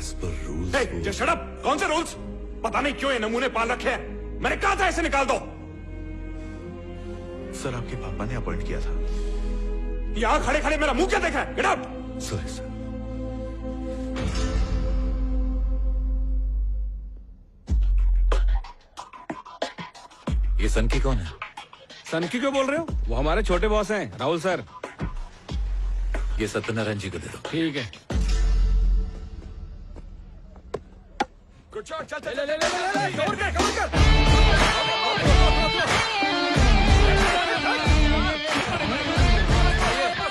Just shut up! कौन से rules? पता नहीं क्यों ये नमूने पाल रखे हैं। मैंने कहा था इसे निकाल दो। सर आपके पापा ने अपॉइंट किया था। यहाँ खड़े खड़े मेरा मुंह क्या देखा है? Get out! Sorry sir. ये सनकी कौन है? सनकी क्यों बोल रहे हो? वो हमारे छोटे बॉस हैं, राहुल सर। ये सत्यनारायण जी को दे दो। ठीक है। चल चल चल ले कवर कर।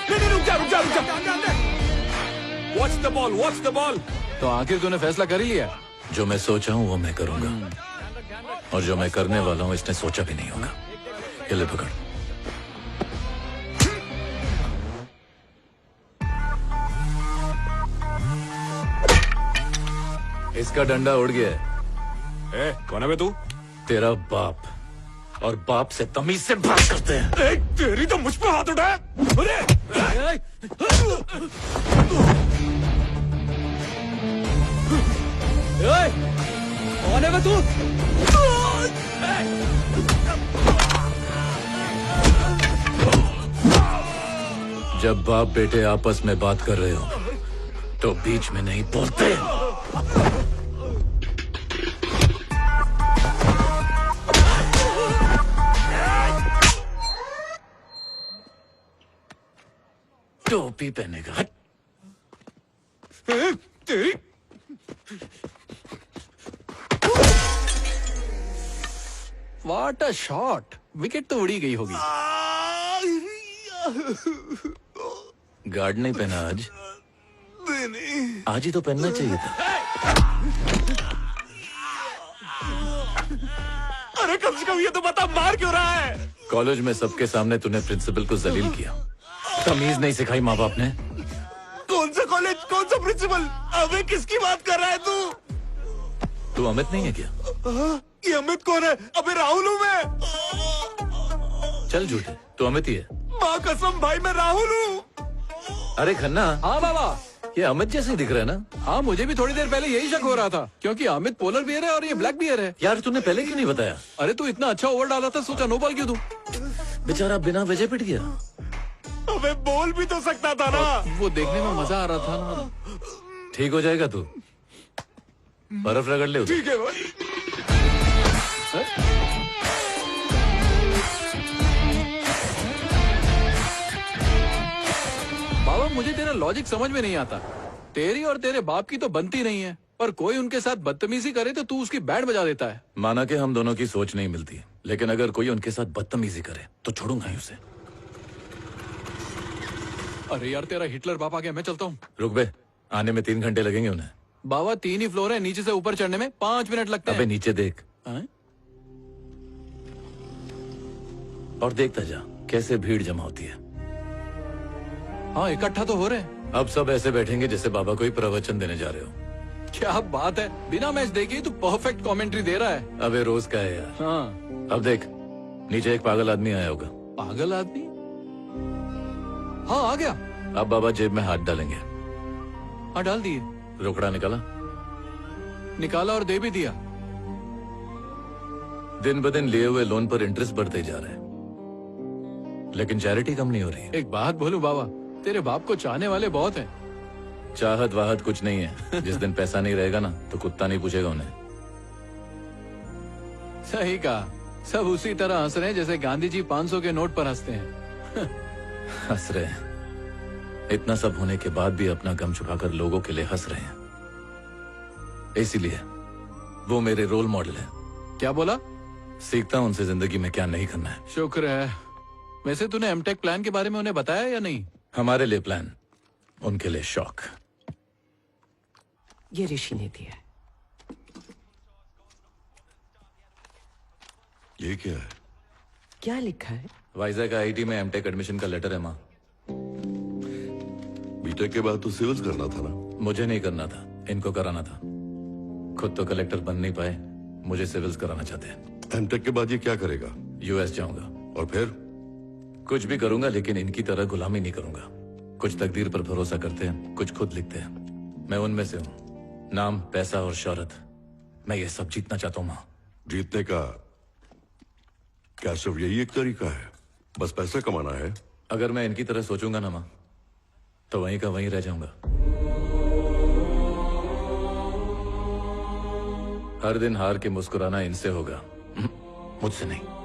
नहीं रुक जा। Watch the ball. तो आखिर तूने फैसला कर ही लिया? जो मैं सोचा हूँ वो मैं करूंगा, और जो मैं करने वाला हूँ इसने सोचा भी नहीं होगा। ये ले पकड़। इसका डंडा उड़ गया है। कौन है बे तू? तेरा बाप, और बाप से तमीज से बात करते हैं। तेरी तो मुझ पे हाथ उठाया। अरे कौन है बे तू? जब बाप बेटे आपस में बात कर रहे हो तो बीच में नहीं बोलते। टोपी पहनेगा। तेरी व्हाट अ शॉट! विकेट तो उड़ी गई होगी। गार्ड नहीं पहना आज? आज ही तो पहनना चाहिए था। अरे कम से कम ये तो बता मार क्यों रहा है? कॉलेज में सबके सामने तूने प्रिंसिपल को जलील किया। तमीज नहीं सिखाई माँ बाप ने। कौन सा कॉलेज, कौन सा प्रिंसिपल? अबे किसकी बात कर रहा है तू? तू अमित नहीं है क्या? ये अमित कौन है? अबे राहुल हूँ मैं। चल झूठे, तू अमित ही है। माँ कसम भाई मैं राहुल हूँ। अरे खन्ना, हाँ बाबा, ये अमित जैसे ही दिख रहा है ना? हाँ मुझे भी थोड़ी देर पहले यही शक हो रहा था, क्योंकि अमित पोलर बियर है और ये ब्लैक बियर है। यार तूने पहले क्यों नहीं बताया? अरे तू इतना अच्छा ओवर डाला था, सोचा नो बॉल क्यों दूं। बेचारा बिना वजह पिट गया। अबे बोल भी तो सकता था ना। वो देखने में मजा आ रहा था ना। ठीक हो जाएगा तू, बर्फ रगड़ ले उधर। ठीक है भाई। बाबा मुझे तेरा लॉजिक समझ में नहीं आता। तेरी और तेरे बाप की तो बनती नहीं है, पर कोई उनके साथ बदतमीजी करे तो तू उसकी बैंड बजा देता है। माना कि हम दोनों की सोच नहीं मिलती, लेकिन अगर कोई उनके साथ बदतमीजी करे तो छोड़ूंगा ही उसे। अरे यार तेरा हिटलर बाप आ गया, मैं चलता हूँ। रुक बे, आने में 3 घंटे लगेंगे उन्हें। बाबा 3 ही फ्लोर है, नीचे से ऊपर चढ़ने में 5 मिनट लगते हैं। अबे नीचे देख। हैं? और देखता जा कैसे भीड़ जमा होती है। हाँ इकट्ठा तो हो रहे हैं। अब सब ऐसे बैठेंगे जैसे बाबा कोई प्रवचन देने जा रहे हो। क्या बात है, बिना मैच देखे ही तू परफेक्ट कमेंट्री दे रहा है। अबे रोज का है यार। हाँ अब देख, नीचे एक पागल आदमी आया होगा। पागल आदमी? हाँ आ गया। अब बाबा जेब में हाथ डालेंगे। हाँ डाल दिए। रोकड़ा निकाला? निकाला और दे भी दिया। दिन ब दिन लिए हुए लोन पर इंटरेस्ट बढ़ते जा रहा है, लेकिन चैरिटी कम नहीं हो रही है। एक बात बोलूं बाबा, तेरे बाप को चाहने वाले बहुत हैं। चाहत वाहत कुछ नहीं है। जिस दिन पैसा नहीं रहेगा ना तो कुत्ता नहीं पूछेगा उन्हें। सही कहा, सब उसी तरह हंस रहे हैं जैसे गांधी जी 500 के नोट पर हंसते हैं। हंस रहे हैं, इतना सब होने के बाद भी अपना गम छुपाकर लोगों के लिए हंस रहे हैं। इसीलिए वो मेरे रोल मॉडल है। क्या बोला? सीखता हूं उनसे जिंदगी में क्या नहीं करना है। शुक्र है। वैसे तूने एमटेक प्लान के बारे में उन्हें बताया या नहीं? हमारे लिए प्लान, उनके लिए शौक। ये ऋषि ने दिया है। ये क्या है? क्या लिखा है? वाइजैक आईआईटी में एमटेक एडमिशन का लेटर है माँ। बीटेक के बाद तो सिविल्स करना था ना? मुझे नहीं करना था, इनको कराना था। खुद तो कलेक्टर बन नहीं पाए, मुझे सिविल्स कराना चाहते हैं। एमटेक के बाद ये क्या करेगा? यूएस जाऊंगा। और फिर? कुछ भी करूंगा, लेकिन इनकी तरह गुलामी नहीं करूंगा। कुछ तकदीर पर भरोसा करते हैं, कुछ खुद लिखते हैं। मैं उनमें से हूँ। नाम, पैसा और शोहरत, मैं ये सब जीतना चाहता हूं मां। जीतने का क्या सिर्फ यही एक तरीका है? बस पैसा कमाना है? अगर मैं इनकी तरह सोचूंगा ना मां, तो वहीं का वहीं रह जाऊंगा। हर दिन हार के मुस्कुराना इनसे होगा, मुझसे नहीं।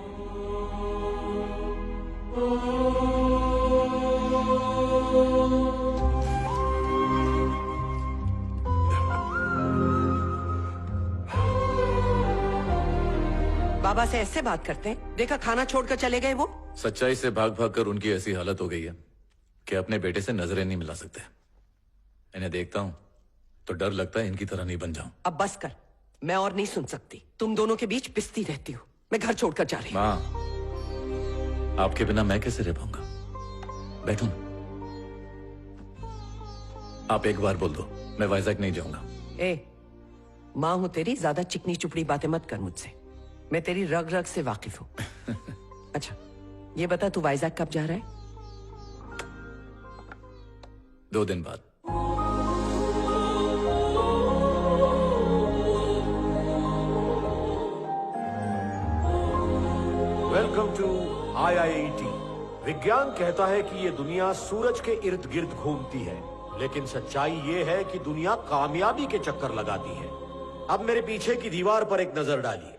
बाबा से ऐसे बात करते हैं? देखा खाना छोड़कर चले गए वो। सच्चाई से भाग भाग कर उनकी ऐसी हालत हो गई है कि अपने बेटे से नजरें नहीं मिला सकते। इन्हें देखता हूं तो डर लगता है इनकी तरह नहीं बन जाऊं। अब बस कर, मैं और नहीं सुन सकती। तुम दोनों के बीच पिसती रहती हूँ। मैं घर छोड़कर जा रही हूँ। मां, आपके बिना मैं कैसे रह पाऊंगा? बैठूं? आप एक बार बोल दो, मैं वाइजैक नहीं जाऊंगा। ए, माँ हूं तेरी, ज्यादा चिकनी चुपड़ी बातें मत कर मुझसे। मैं तेरी रग रग से वाकिफ हूं। अच्छा, ये बता तू वाइजैक कब जा रहा है? 2 दिन बाद। Welcome to IIT। विज्ञान कहता है कि ये दुनिया सूरज के इर्द गिर्द घूमती है, लेकिन सच्चाई ये है कि दुनिया कामयाबी के चक्कर लगाती है। अब मेरे पीछे की दीवार पर एक नजर डालिए।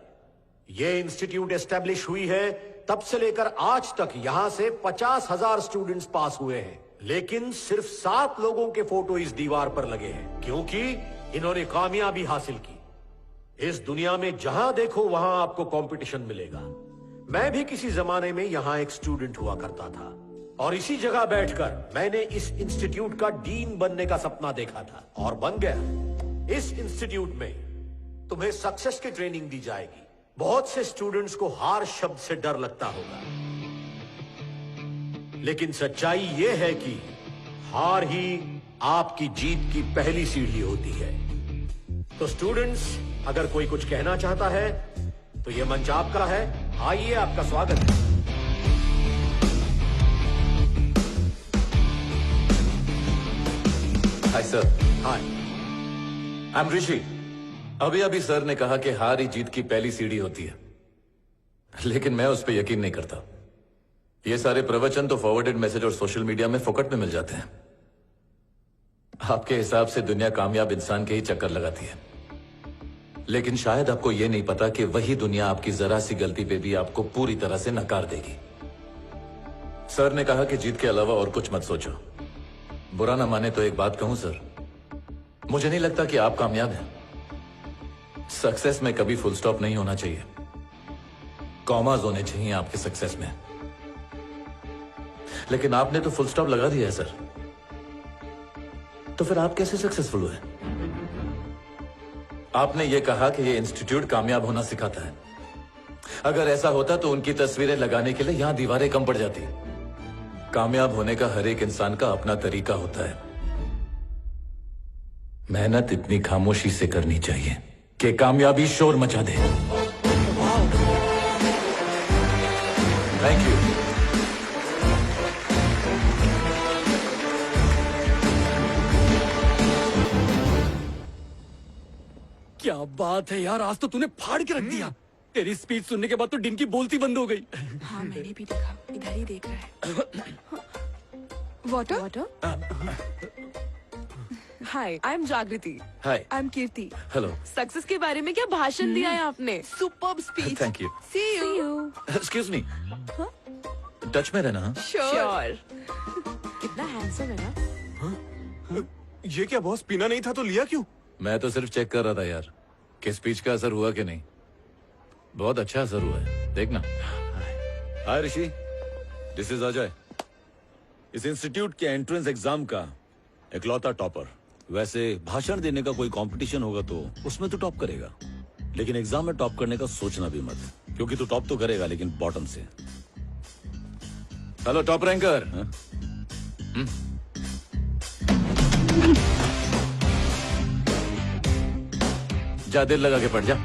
ये इंस्टीट्यूट एस्टेब्लिश हुई है तब से लेकर आज तक यहां से 50,000 स्टूडेंट्स पास हुए हैं, लेकिन सिर्फ 7 लोगों के फोटो इस दीवार पर लगे हैं, क्योंकि इन्होंने कामयाबी हासिल की। इस दुनिया में जहां देखो वहां आपको कंपटीशन मिलेगा। मैं भी किसी जमाने में यहां एक स्टूडेंट हुआ करता था और इसी जगह बैठकर मैंने इस इंस्टीट्यूट का डीन बनने का सपना देखा था और बन गया। इस इंस्टीट्यूट में तुम्हें सक्सेस की ट्रेनिंग दी जाएगी। बहुत से स्टूडेंट्स को हार शब्द से डर लगता होगा, लेकिन सच्चाई यह है कि हार ही आपकी जीत की पहली सीढ़ी होती है। तो स्टूडेंट्स, अगर कोई कुछ कहना चाहता है तो यह मंच आपका है। आइए, आपका स्वागत है। Hi sir. Hi. I am Rishi. अभी अभी सर ने कहा कि हार ही जीत की पहली सीढ़ी होती है, लेकिन मैं उस पर यकीन नहीं करता। ये सारे प्रवचन तो फॉरवर्डेड मैसेज और सोशल मीडिया में फोकट में मिल जाते हैं। आपके हिसाब से दुनिया कामयाब इंसान के ही चक्कर लगाती है, लेकिन शायद आपको यह नहीं पता कि वही दुनिया आपकी जरा सी गलती पे भी आपको पूरी तरह से नकार देगी। सर ने कहा कि जीत के अलावा और कुछ मत सोचो। बुरा ना माने तो एक बात कहूं सर, मुझे नहीं लगता कि आप कामयाब हैं। सक्सेस में कभी फुल स्टॉप नहीं होना चाहिए, कॉमास होने चाहिए आपके सक्सेस में। लेकिन आपने तो फुल स्टॉप लगा दिया है सर, तो फिर आप कैसे सक्सेसफुल हुए? आपने यह कहा कि यह इंस्टीट्यूट कामयाब होना सिखाता है। अगर ऐसा होता तो उनकी तस्वीरें लगाने के लिए यहां दीवारें कम पड़ जाती। कामयाब होने का हर एक इंसान का अपना तरीका होता है। मेहनत इतनी खामोशी से करनी चाहिए कि कामयाबी शोर मचा दे। Thank you. क्या बात है यार, आज तो तूने फाड़ के रख दिया। तेरी स्पीच सुनने के बाद तो डिन की बोलती बंद हो गई। हाँ, मैंने भी देखा, इधर ही देख रहा है। Water? Water? Hi, I am Jagriti. Hi. I am Kirti. Hello. Success के बारे में क्या भाषण दिया है आपने? Superb speech. Thank you. See you. Excuse me, touch में रहना। हाँ? श्योर। कितना हैंडसम है ना? ये क्या बॉस, पीना नहीं था तो लिया क्यों? मैं तो सिर्फ चेक कर रहा था यार कि स्पीच का असर हुआ कि नहीं। बहुत अच्छा असर हुआ है, देखना। हाय ऋषि, दिस इज अजय, इस इंस्टीट्यूट के एंट्रेंस एग्जाम का इकलौता टॉपर। वैसे भाषण देने का कोई कंपटीशन होगा तो उसमें तो टॉप करेगा, लेकिन एग्जाम में टॉप करने का सोचना भी मत, क्योंकि तू टॉप तो करेगा लेकिन बॉटम से। Hello top ranker. जा दिल लगा के पढ़ जा।